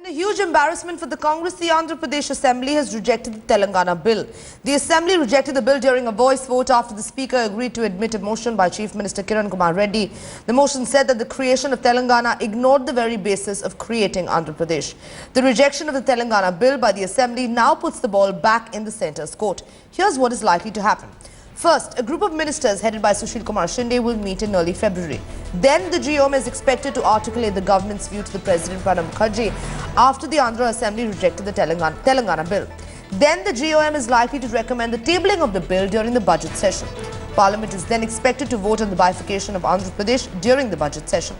A huge embarrassment for the Congress. The Andhra Pradesh Assembly has rejected the Telangana bill. The Assembly rejected the bill during a voice vote after the Speaker agreed to admit a motion by Chief Minister Kiran Kumar Reddy. The motion said that the creation of Telangana ignored the very basis of creating Andhra Pradesh. The rejection of the Telangana bill by the Assembly now puts the ball back in the centre's court. Here's what is likely to happen. First, a group of ministers headed by Sushil Kumar Shinde will meet in early February. Then the GOM is expected to articulate the government's view to the President Pranab Mukherjee after the Andhra Assembly rejected the Telangana bill. Then the GOM is likely to recommend the tabling of the bill during the budget session. Parliament is then expected to vote on the bifurcation of Andhra Pradesh during the budget session.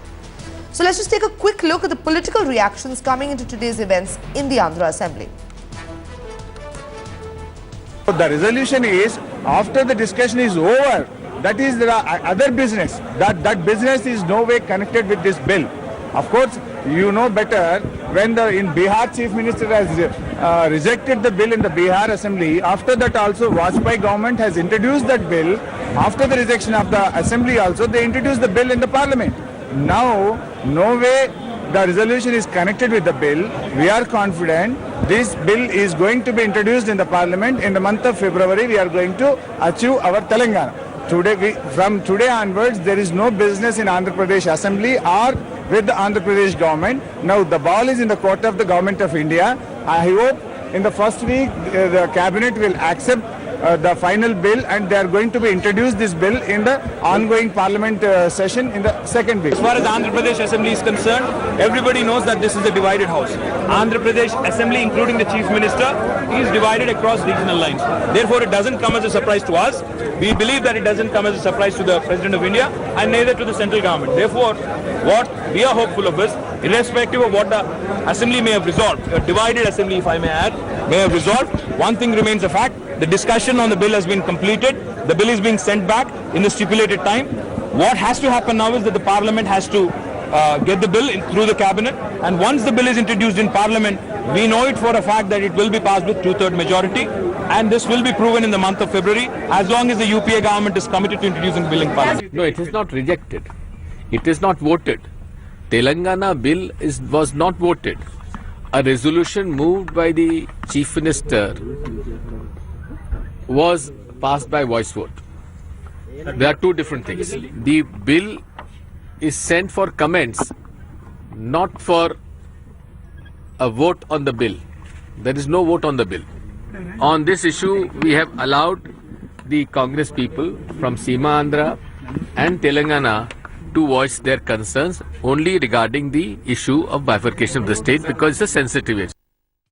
So let's just take a quick look at the political reactions coming into today's events in the Andhra Assembly. The resolution is, after the discussion is over, that is there are other business. That business is no way connected with this bill. Of course, you know better when in Bihar Chief Minister has rejected the bill in the Bihar Assembly. After that also Vajpayee government has introduced that bill. After the rejection of the Assembly also, they introduced the bill in the Parliament. Now, no way the resolution is connected with the bill. We are confident this bill is going to be introduced in the Parliament in the month of February. We are going to achieve our Telangana. From today onwards, there is no business in Andhra Pradesh Assembly or with the Andhra Pradesh government. Now the ball is in the court of the Government of India. I hope in the first week the cabinet will accept the final bill, and they are going to be introduce this bill in the ongoing parliament session in the second week. As far as Andhra Pradesh Assembly is concerned, everybody knows that this is a divided house. Andhra Pradesh Assembly, including the Chief Minister, is divided across regional lines. Therefore, it doesn't come as a surprise to us. We believe that it doesn't come as a surprise to the President of India and neither to the central government. Therefore, what we are hopeful of is, irrespective of what the Assembly may have resolved, a divided Assembly, if I may add, may have resolved, one thing remains a fact. The discussion on the bill has been completed. The bill is being sent back in the stipulated time. What has to happen now is that the Parliament has to get the bill through the Cabinet. And once the bill is introduced in Parliament, we know it for a fact that it will be passed with two-thirds majority. And this will be proven in the month of February, as long as the UPA government is committed to introducing the bill in Parliament. No, it is not rejected. It is not voted. Telangana bill was not voted. A resolution moved by the Chief Minister was passed by voice vote. There are two different things. The bill is sent for comments, not for a vote on the bill. There is no vote on the bill. On this issue, we have allowed the Congress people from Seema Andhra and Telangana to voice their concerns only regarding the issue of bifurcation of the state, because it's a sensitive issue.